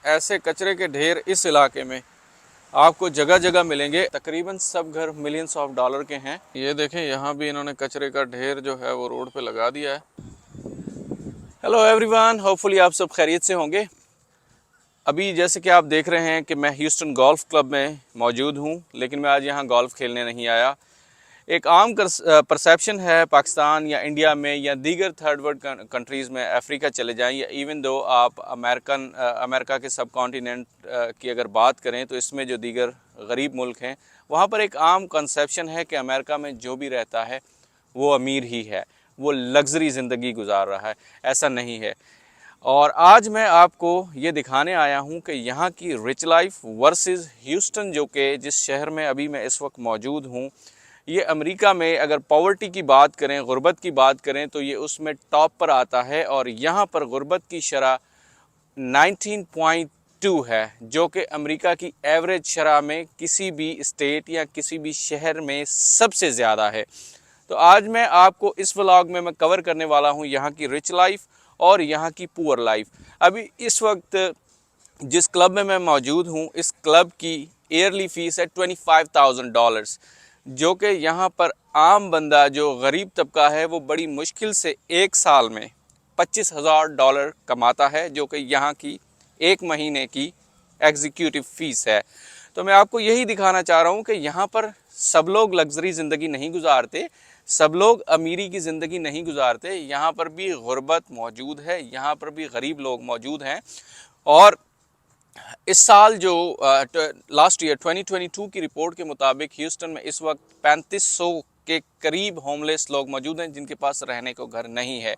ऐसे कचरे के ढेर इस इलाके में आपको जगह जगह मिलेंगे। तकरीबन सब घर मिलियंस ऑफ डॉलर के हैं। ये देखें, यहाँ भी इन्होंने कचरे का ढेर जो है वो रोड पे लगा दिया है। हेलो एवरीवन, होपफुली आप सब खैरियत से होंगे। अभी जैसे कि आप देख रहे हैं कि मैं ह्यूस्टन गोल्फ क्लब में मौजूद हूँ, लेकिन मैं आज यहाँ गोल्फ खेलने नहीं आया। एक आम परसेप्शन है पाकिस्तान या इंडिया में या दीगर थर्ड वर्ल्ड कंट्रीज़ में, अफ्रीका चले जाएं या इवन दो आप अमेरिका के सब कॉन्टिनेंट की अगर बात करें तो इसमें जो दीगर गरीब मुल्क हैं, वहाँ पर एक आम कंसेप्शन है कि अमेरिका में जो भी रहता है वो अमीर ही है, वो लग्जरी ज़िंदगी गुजार रहा है। ऐसा नहीं है। और आज मैं आपको ये दिखाने आया हूँ कि यहाँ की रिच लाइफ वर्सेस ह्यूस्टन, जो कि जिस शहर में अभी मैं इस वक्त मौजूद हूँ, ये अमेरिका में अगर पॉवर्टी की बात करें, गुर्बत की बात करें, तो ये उसमें टॉप पर आता है। और यहाँ पर गुर्बत की शरह 19.2 है, जो कि अमेरिका की एवरेज शरह में किसी भी स्टेट या किसी भी शहर में सबसे ज़्यादा है। तो आज मैं आपको इस व्लॉग में मैं कवर करने वाला हूँ यहाँ की रिच लाइफ और यहाँ की पुअर लाइफ। अभी इस वक्त जिस क्लब में मैं मौजूद हूँ, इस क्लब की ईयरली फ़ीस है $25,000, जो कि यहाँ पर आम बंदा जो गरीब तबका है वो बड़ी मुश्किल से एक साल में $25,000 कमाता है, जो कि यहाँ की एक महीने की एग्जीक्यूटिव फ़ीस है। तो मैं आपको यही दिखाना चाह रहा हूँ कि यहाँ पर सब लोग लग्जरी ज़िंदगी नहीं गुजारते, सब लोग अमीरी की ज़िंदगी नहीं गुजारते। यहाँ पर भी गुर्बत मौजूद है, यहाँ पर भी गरीब लोग मौजूद हैं। और इस साल जो लास्ट ईयर 2022 की रिपोर्ट के मुताबिक ह्यूस्टन में इस वक्त 3500 के करीब होमलेस लोग मौजूद हैं जिनके पास रहने को घर नहीं है।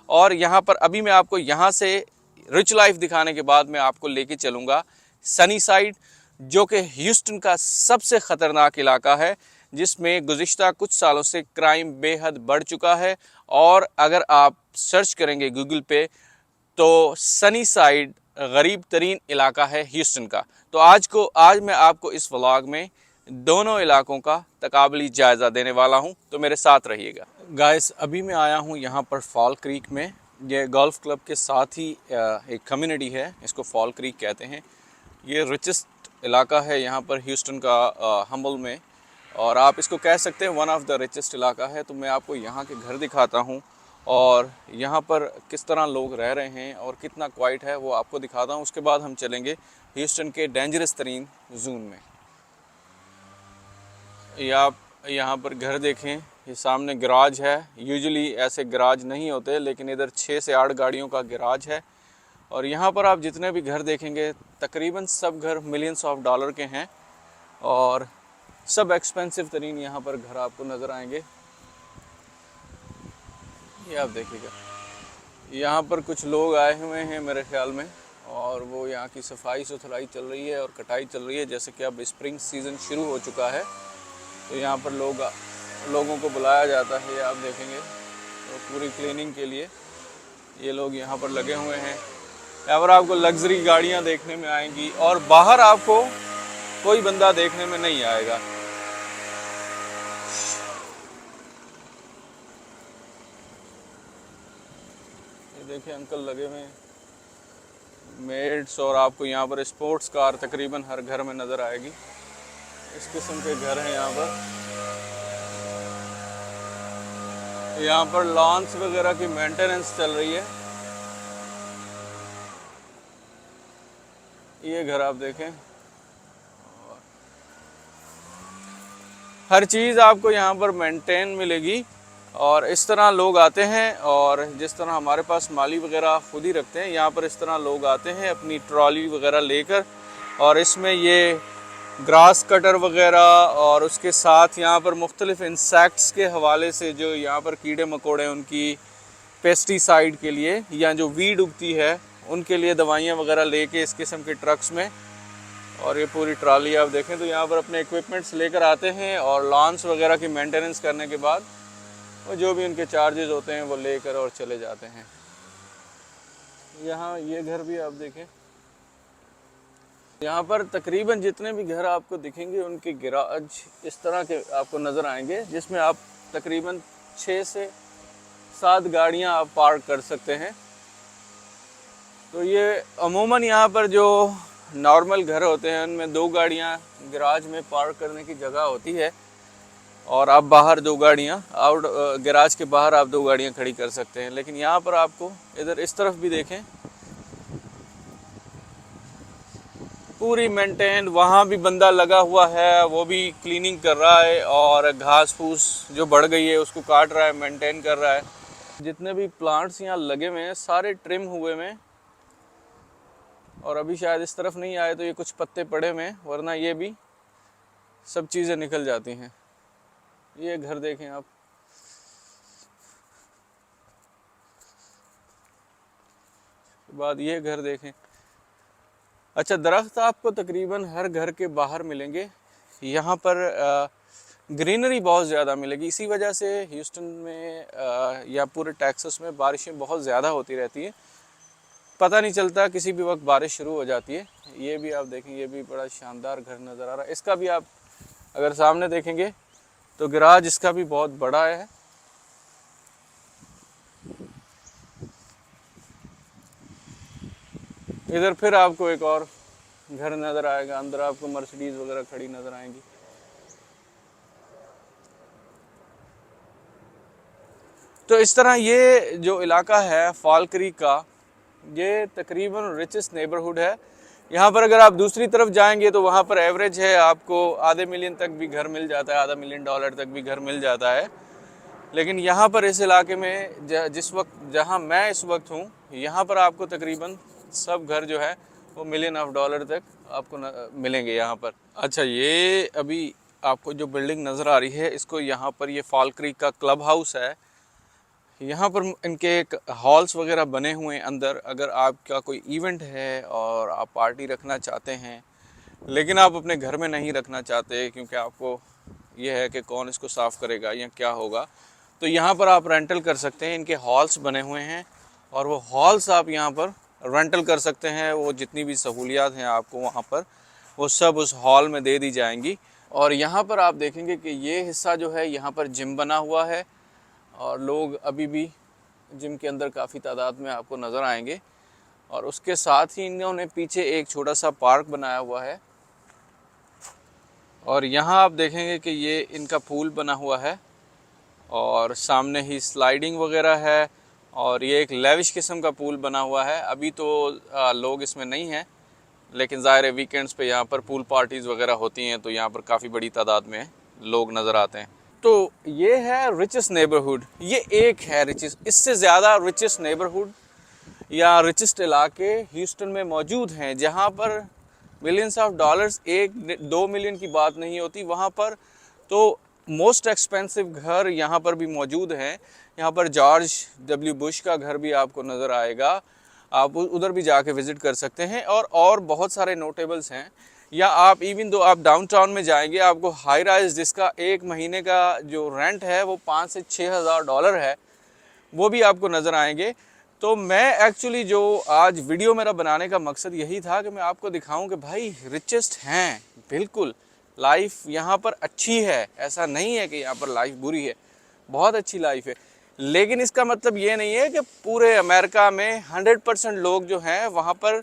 और यहाँ पर अभी मैं आपको यहाँ से रिच लाइफ दिखाने के बाद मैं आपको लेके चलूँगा सनी साइड, जो कि ह्यूस्टन का सबसे ख़तरनाक इलाका है, जिसमें गुज़िश्ता कुछ सालों से क्राइम बेहद बढ़ चुका है। और अगर आप सर्च करेंगे गूगल पे तो सनी साइड गरीब तरीन इलाका है ह्यूस्टन का। तो आज मैं आपको इस व्लॉग में दोनों इलाकों का तकाबली जायज़ा देने वाला हूं, तो मेरे साथ रहिएगा। गाइस, अभी मैं आया हूं यहां पर फॉल क्रीक में। ये गोल्फ क्लब के साथ ही एक कम्युनिटी है, इसको फॉल क्रीक कहते हैं। ये रिचेस्ट इलाका है यहाँ पर ह्यूस्टन का, हम्बल में। और आप इसको कह सकते हैं वन ऑफ द रिचेस्ट इलाका है। तो मैं आपको यहाँ के घर दिखाता हूँ और यहाँ पर किस तरह लोग रह रहे हैं और कितना क्वाइट है वो आपको दिखाता हूँ। उसके बाद हम चलेंगे ह्यूस्टन के डेंजरस तरीन जोन में। ये आप यहाँ पर घर देखें, ये सामने गराज है। यूजुअली ऐसे गराज नहीं होते, लेकिन इधर 6 से 8 गाड़ियों का गराज है। और यहाँ पर आप जितने भी घर देखेंगे तकरीबन सब घर मिलियंस ऑफ डॉलर के हैं और सब एक्सपेंसिव तरीन यहाँ पर घर आपको नज़र आएंगे। ये आप देखिएगा, यहाँ पर कुछ लोग आए हुए हैं मेरे ख्याल में, और वो यहाँ की सफाई सुथराई चल रही है और कटाई चल रही है। जैसे कि अब स्प्रिंग सीज़न शुरू हो चुका है, तो यहाँ पर लोगों को बुलाया जाता है। आप देखेंगे तो पूरी क्लीनिंग के लिए ये लोग यहाँ पर लगे हुए हैं। यहाँ पर आपको लग्जरी गाड़ियाँ देखने में आएंगी और बाहर आपको कोई बंदा देखने में नहीं आएगा। ये देखिए अंकल लगे हुए हैं, मेड्स, और आपको यहाँ पर स्पोर्ट्स कार तकरीबन हर घर में नज़र आएगी। इस किस्म के घर हैं यहाँ पर। यहाँ पर लॉन्स वगैरह की मेंटेनेंस चल रही है। ये घर आप देखें, हर चीज़ आपको यहाँ पर मेंटेन मिलेगी। और इस तरह लोग आते हैं, और जिस तरह हमारे पास माली वगैरह खुद ही रखते हैं, यहाँ पर इस तरह लोग आते हैं अपनी ट्रॉली वगैरह लेकर, और इसमें ये ग्रास कटर वगैरह और उसके साथ यहाँ पर मुख्तलिफ इंसेक्ट्स के हवाले से जो यहाँ पर कीड़े मकोड़े, उनकी पेस्टिसाइड के लिए या जो वीड उगती है उनके लिए दवाइयाँ वगैरह लेके इस किस्म के ट्रक्स में। और ये पूरी ट्रॉली आप देखें तो यहाँ पर अपने इक्विपमेंट्स लेकर आते हैं, और लॉन्स वगैरह की मेंटेनेंस करने के बाद वो जो भी उनके चार्जेस होते हैं वो लेकर और चले जाते हैं। यहाँ ये घर भी आप देखें, यहाँ पर तकरीबन जितने भी घर आपको दिखेंगे उनके गैराज इस तरह के आपको नज़र आएंगे, जिसमें आप तकरीबन 6 से 7 गाड़ियाँ आप पार्क कर सकते हैं। तो ये अमूमन यहाँ पर जो नॉर्मल घर होते हैं उनमें 2 गाड़ियाँ गैराज में पार्क करने की जगह होती है और आप बाहर 2 गाड़ियाँ आउट गैराज के बाहर आप 2 गाड़ियाँ खड़ी कर सकते हैं। लेकिन यहाँ पर आपको इधर इस तरफ भी देखें, पूरी मेंटेन, वहाँ भी बंदा लगा हुआ है, वो भी क्लीनिंग कर रहा है और घास फूस जो बढ़ गई है उसको काट रहा है, मेंटेन कर रहा है। जितने भी प्लांट्स यहाँ लगे हुए हैं सारे ट्रिम हुए हैं और अभी शायद इस तरफ नहीं आए तो ये कुछ पत्ते पड़े हुए हैं, वरना ये भी सब चीज़ें निकल जाती हैं। ये घर देखें आप, बाद ये घर देखें। अच्छा, दरख्त आपको तकरीबन हर घर के बाहर मिलेंगे। यहाँ पर ग्रीनरी बहुत ज़्यादा मिलेगी, इसी वजह से ह्यूस्टन में या पूरे टेक्सास में बारिशें बहुत ज़्यादा होती रहती हैं, पता नहीं चलता, किसी भी वक्त बारिश शुरू हो जाती है। ये भी आप देखें, ये भी बड़ा शानदार घर नज़र आ रहा है। इसका भी आप अगर सामने देखेंगे तो गैराज इसका भी बहुत बड़ा है। इधर फिर आपको एक और घर नज़र आएगा, अंदर आपको मर्सिडीज़ वगैरह खड़ी नज़र आएंगी। तो इस तरह ये जो इलाका है फॉल क्रीक का, ये तकरीबन रिचेस्ट नेबरहुड है। यहाँ पर अगर आप दूसरी तरफ जाएंगे तो वहाँ पर एवरेज है आपको आधे मिलियन तक भी घर मिल जाता है, $1/2 मिलियन तक भी घर मिल जाता है। लेकिन यहाँ पर इस इलाके में जिस वक्त जहाँ मैं इस वक्त हूँ, यहाँ पर आपको तकरीबन सब घर जो है वो $1 मिलियन तक आपको मिलेंगे यहाँ पर। अच्छा, ये अभी आपको जो बिल्डिंग नज़र आ रही है, इसको यहाँ पर ये फॉल क्रीक का क्लब हाउस है। यहाँ पर इनके एक हॉल्स वगैरह बने हुए हैं अंदर। अगर आपका कोई इवेंट है और आप पार्टी रखना चाहते हैं लेकिन आप अपने घर में नहीं रखना चाहते क्योंकि आपको ये है कि कौन इसको साफ़ करेगा या क्या होगा, तो यहाँ पर आप रेंटल कर सकते हैं। इनके हॉल्स बने हुए हैं और वो हॉल्स आप यहाँ पर रेंटल कर सकते हैं। वो जितनी भी सहूलियात हैं आपको वहाँ पर, वो सब उस हॉल में दे दी जाएंगी। और यहाँ पर आप देखेंगे कि ये हिस्सा जो है यहाँ पर जिम बना हुआ है और लोग अभी भी जिम के अंदर काफ़ी तादाद में आपको नज़र आएंगे। और उसके साथ ही इन्होंने पीछे एक छोटा सा पार्क बनाया हुआ है और यहाँ आप देखेंगे कि ये इनका पूल बना हुआ है और सामने ही स्लाइडिंग वगैरह है और ये एक लेविश किस्म का पूल बना हुआ है। अभी तो लोग इसमें नहीं हैं, लेकिन ज़ाहिर है वीकेंड्स पे यहाँ पर पूल पार्टीज़ वगैरह होती हैं तो यहाँ पर काफ़ी बड़ी तादाद में लोग नज़र आते हैं। तो ये है रिचेस्ट नेबरहुड, ये एक है रिचेस्ट। इससे ज़्यादा रिचेस्ट नेबरहुड या रिचेस्ट इलाके ह्यूस्टन में मौजूद हैं जहाँ पर मिलियंस ऑफ डॉलर्स, 1-2 मिलियन की बात नहीं होती। वहाँ पर तो मोस्ट एक्सपेंसिव घर यहाँ पर भी मौजूद हैं। यहाँ पर जॉर्ज W. बुश का घर भी आपको नज़र आएगा, आप उधर भी जाके विज़िट कर सकते हैं। और बहुत सारे नोटेबल्स हैं। या आप इवन दो आप डाउनटाउन में जाएंगे, आपको हाई राइज जिसका 1 महीने का जो रेंट है वो $5,000 से $6,000 है, वो भी आपको नज़र आएंगे। तो मैं एक्चुअली जो आज वीडियो मेरा बनाने का मकसद यही था कि मैं आपको दिखाऊं कि भाई रिचेस्ट हैं, बिल्कुल लाइफ यहाँ पर अच्छी है। ऐसा नहीं है कि यहाँ पर लाइफ बुरी है, बहुत अच्छी लाइफ है। लेकिन इसका मतलब ये नहीं है कि पूरे अमेरिका में 100% लोग जो हैं वहाँ पर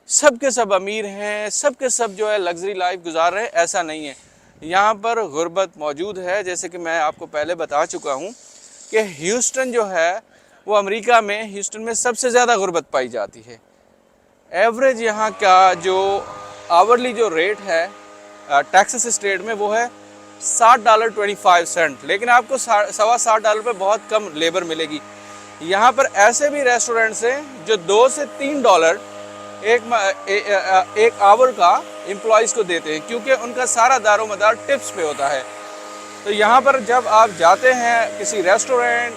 सब के सब अमीर हैं, सब के सब जो है लग्जरी लाइफ गुजार रहे हैं, ऐसा नहीं है। यहाँ पर गुर्बत मौजूद है। जैसे कि मैं आपको पहले बता चुका हूँ कि ह्यूस्टन जो है वो अमेरिका में, ह्यूस्टन में सबसे ज़्यादा गुर्बत पाई जाती है। एवरेज यहाँ का जो आवरली जो रेट है टेक्सास स्टेट में वो है $60.25, लेकिन आपको $60 पे बहुत कम लेबर मिलेगी। यहाँ पर ऐसे भी रेस्टोरेंट्स हैं जो $2 से $3 एक आवर का एम्प्लॉयज़ को देते हैं, क्योंकि उनका सारा दारोमदार टिप्स पे होता है। तो यहाँ पर जब आप जाते हैं किसी रेस्टोरेंट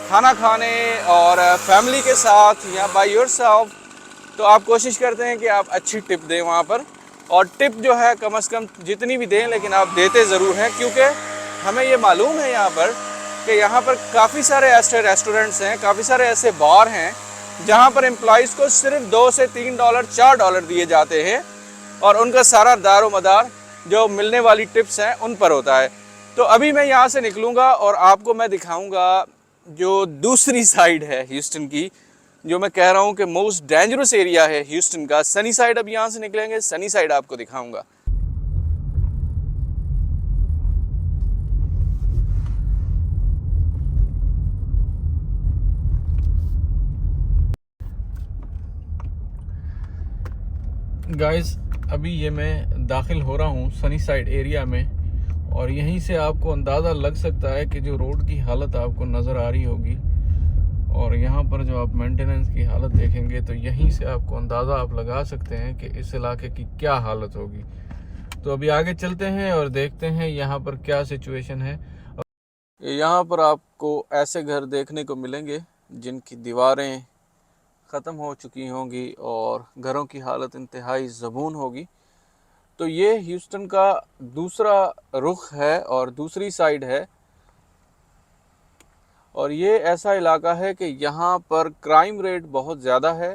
खाना खाने और फैमिली के साथ या बाय योरसेल्फ, तो आप कोशिश करते हैं कि आप अच्छी टिप दें वहाँ पर। और टिप जो है कम से कम जितनी भी दें, लेकिन आप देते ज़रूर हैं, क्योंकि हमें ये मालूम है यहाँ पर कि यहाँ पर काफ़ी सारे ऐसे रेस्टोरेंट्स हैं, काफ़ी सारे ऐसे बार हैं जहाँ पर एम्प्लॉइज़ को सिर्फ $2 से $3, $4 दिए जाते हैं और उनका सारा दारोमदार जो मिलने वाली टिप्स हैं उन पर होता है। तो अभी मैं यहाँ से निकलूँगा और आपको मैं दिखाऊँगा जो दूसरी साइड है ह्यूस्टन की, जो मैं कह रहा हूँ कि मोस्ट डेंजरस एरिया है ह्यूस्टन का, सनी साइड। अब यहाँ से निकलेंगे, सनी साइड आपको दिखाऊंगा। गाइस अभी ये मैं दाखिल हो रहा हूँ सनी साइड एरिया में, और यहीं से आपको अंदाज़ा लग सकता है कि जो रोड की हालत आपको नज़र आ रही होगी, और यहाँ पर जो आप मेंटेनेंस की हालत देखेंगे तो यहीं से आपको अंदाज़ा आप लगा सकते हैं कि इस इलाके की क्या हालत होगी। तो अभी आगे चलते हैं और देखते हैं यहाँ पर क्या सिचुएशन है। यहाँ पर आपको ऐसे घर देखने को मिलेंगे जिनकी दीवारें ख़त्म हो चुकी होंगी और घरों की हालत इंतहाई ज़बून होगी। तो ये ह्यूस्टन का दूसरा रुख है और दूसरी साइड है, और ये ऐसा इलाका है कि यहाँ पर क्राइम रेट बहुत ज़्यादा है।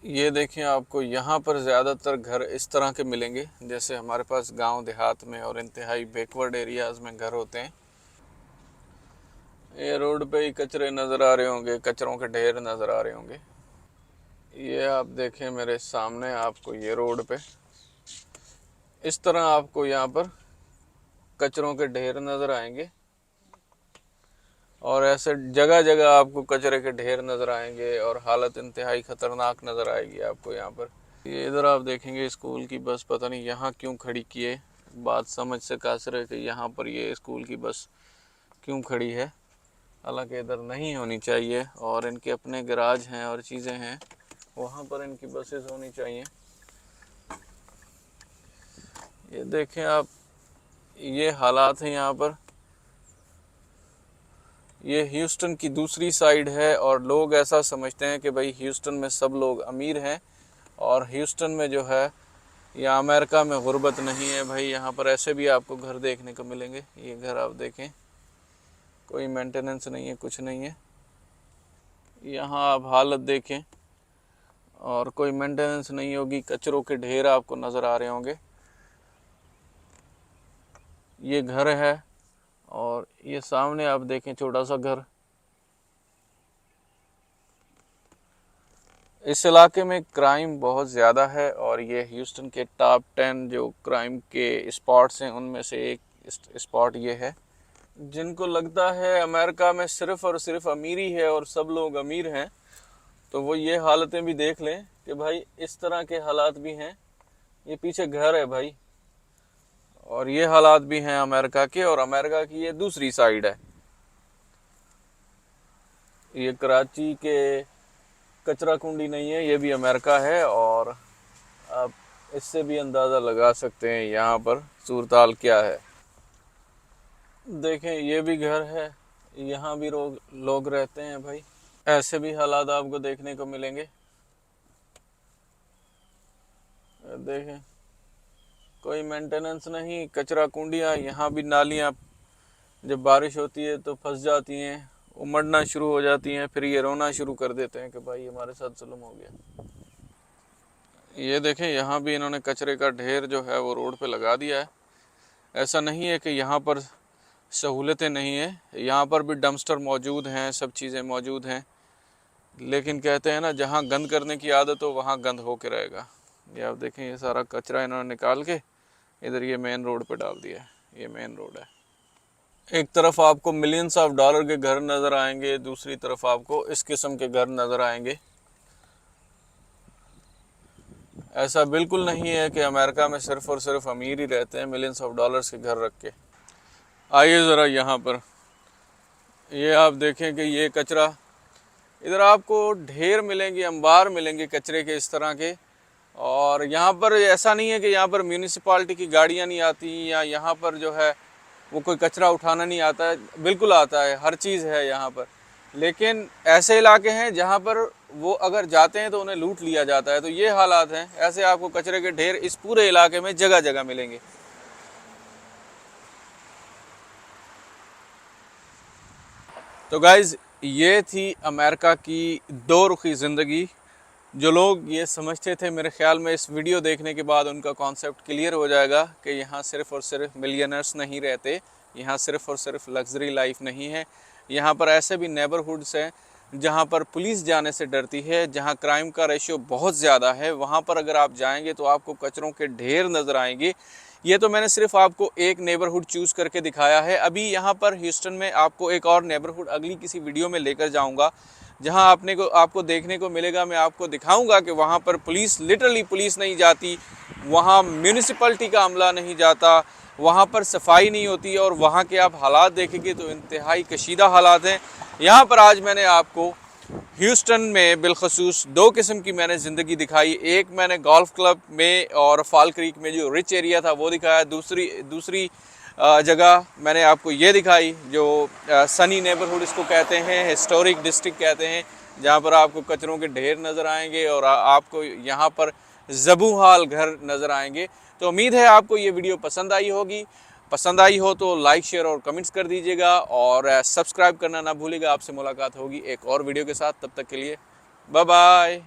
ये देखें, आपको यहाँ पर ज़्यादातर घर इस तरह के मिलेंगे जैसे हमारे पास गांव देहात में और इंतहाई बैकवर्ड एरियाज़ में घर होते हैं। ये रोड पे ही कचरे नज़र आ रहे होंगे, कचरों के ढेर नज़र आ रहे होंगे। ये आप देखें मेरे सामने, आपको ये रोड पे इस तरह आपको यहाँ पर कचरों के ढेर नज़र आएंगे, और ऐसे जगह जगह आपको कचरे के ढेर नज़र आएंगे और हालत इंतहाई ख़तरनाक नज़र आएगी आपको यहाँ पर। ये इधर आप देखेंगे स्कूल की बस, पता नहीं यहाँ क्यों खड़ी की है। बात समझ से कासर है कि यहाँ पर ये स्कूल की बस क्यों खड़ी है, हालांकि इधर नहीं होनी चाहिए, और इनके अपने गराज हैं और चीज़ें हैं, वहाँ पर इनकी बसेस होनी चाहिए। ये देखें आप, ये हालात हैं यहाँ पर। ये ह्यूस्टन की दूसरी साइड है, और लोग ऐसा समझते हैं कि भाई ह्यूस्टन में सब लोग अमीर हैं, और ह्यूस्टन में जो है या अमेरिका में गुर्बत नहीं है। भाई यहाँ पर ऐसे भी आपको घर देखने को मिलेंगे। ये घर आप देखें, कोई मेंटेनेंस नहीं है, कुछ नहीं है। यहाँ आप हालत देखें, और कोई मेंटेनेंस नहीं होगी, कचरों के ढेर आपको नज़र आ रहे होंगे। ये घर है, और ये सामने आप देखें छोटा सा घर। इस इलाके में क्राइम बहुत ज़्यादा है, और ये ह्यूस्टन के टॉप 10 जो क्राइम के स्पॉट्स हैं उनमें से एक स्पॉट ये है। जिनको लगता है अमेरिका में सिर्फ़ और सिर्फ अमीरी है और सब लोग अमीर हैं, तो वो ये हालतें भी देख लें कि भाई इस तरह के हालात भी हैं। ये पीछे घर है भाई, और ये हालात भी हैं अमेरिका के, और अमेरिका की ये दूसरी साइड है। ये कराची के कचरा कुंडी नहीं है, ये भी अमेरिका है, और आप इससे भी अंदाज़ा लगा सकते हैं यहाँ पर सूरताल क्या है। देखें, ये भी घर है, यहाँ भी लोग रहते हैं भाई। ऐसे भी हालात आपको देखने को मिलेंगे। देखें, कोई मेंटेनेंस नहीं, कचरा कुंडियाँ, यहाँ भी नालियाँ जब बारिश होती है तो फंस जाती हैं, उमड़ना शुरू हो जाती हैं, फिर ये रोना शुरू कर देते हैं कि भाई हमारे साथ जुल्म हो गया। ये देखें, यहाँ भी इन्होंने कचरे का ढेर जो है वो रोड पे लगा दिया है। ऐसा नहीं है कि यहाँ पर सहूलतें नहीं हैं, यहाँ पर भी डंपस्टर मौजूद हैं, सब चीज़ें मौजूद हैं, लेकिन कहते हैं ना, जहाँ गंद करने की आदत हो वहाँ गंद हो के रहेगा। ये आप देखें, ये सारा कचरा इन्होंने निकाल के इधर ये मेन रोड पे डाल दिया है। ये मेन रोड है। एक तरफ आपको मिलियंस ऑफ डॉलर के घर नज़र आएंगे, दूसरी तरफ आपको इस किस्म के घर नज़र आएंगे। ऐसा बिल्कुल नहीं है कि अमेरिका में सिर्फ़ और सिर्फ अमीर ही रहते हैं मिलियंस ऑफ डॉलर्स के घर रख के। आइए ज़रा यहाँ पर, ये आप देखें कि ये कचरा, इधर आपको ढेर मिलेंगे, अंबार मिलेंगे कचरे के इस तरह के। और यहाँ पर ऐसा नहीं है कि यहाँ पर म्यूनिसिपालिटी की गाड़ियाँ नहीं आती, या यहाँ पर जो है वो कोई कचरा उठाना नहीं आता है। बिल्कुल आता है, हर चीज़ है यहाँ पर। लेकिन ऐसे इलाके हैं जहाँ पर वो अगर जाते हैं तो उन्हें लूट लिया जाता है। तो ये हालात हैं। ऐसे आपको कचरे के ढेर इस पूरे इलाके में जगह जगह मिलेंगे। तो गाइज़, ये थी अमेरिका की दो रुखी ज़िंदगी। जो लोग ये समझते थे, मेरे ख़्याल में इस वीडियो देखने के बाद उनका कॉन्सेप्ट क्लियर हो जाएगा कि यहाँ सिर्फ़ और सिर्फ मिलियनर्स नहीं रहते, यहाँ सिर्फ़ और सिर्फ लग्जरी लाइफ नहीं है। यहाँ पर ऐसे भी नेबरहुड्स हैं जहाँ पर पुलिस जाने से डरती है, जहाँ क्राइम का रेशियो बहुत ज़्यादा है, वहाँ पर अगर आप जाएंगे तो आपको कचरों के ढेर नज़र आएंगे। ये तो मैंने सिर्फ आपको एक नेबरहुड चूज़ करके दिखाया है। अभी यहाँ पर ह्यूस्टन में आपको एक और नेबरहुड अगली किसी वीडियो में लेकर जाऊँगा, जहाँ आपको देखने को मिलेगा, मैं आपको दिखाऊँगा कि वहाँ पर पुलिस, लिटरली पुलिस नहीं जाती, वहाँ म्यूनिसिपैलिटी का अमला नहीं जाता, वहाँ पर सफाई नहीं होती, और वहाँ के आप हालात देखेंगे तो इंतहाई कशीदा हालात हैं। यहाँ पर आज मैंने आपको ह्यूस्टन में बिलखसूस दो किस्म की मैंने ज़िंदगी दिखाई। एक मैंने गोल्फ क्लब में और फॉल क्रीक में जो रिच एरिया था वो दिखाया। दूसरी जगह मैंने आपको ये दिखाई जो सनी नेबरहुड इसको कहते हैं, हिस्टोरिक डिस्ट्रिक्ट कहते हैं, जहाँ पर आपको कचरों के ढेर नज़र आएंगे और आपको यहाँ पर ज़बूहाल घर नज़र आएंगे। तो उम्मीद है आपको ये वीडियो पसंद आई होगी। पसंद आई हो तो लाइक, शेयर और कमेंट्स कर दीजिएगा, और सब्सक्राइब करना ना भूलिएगा। आपसे मुलाकात होगी एक और वीडियो के साथ, तब तक के लिए बाय बाय।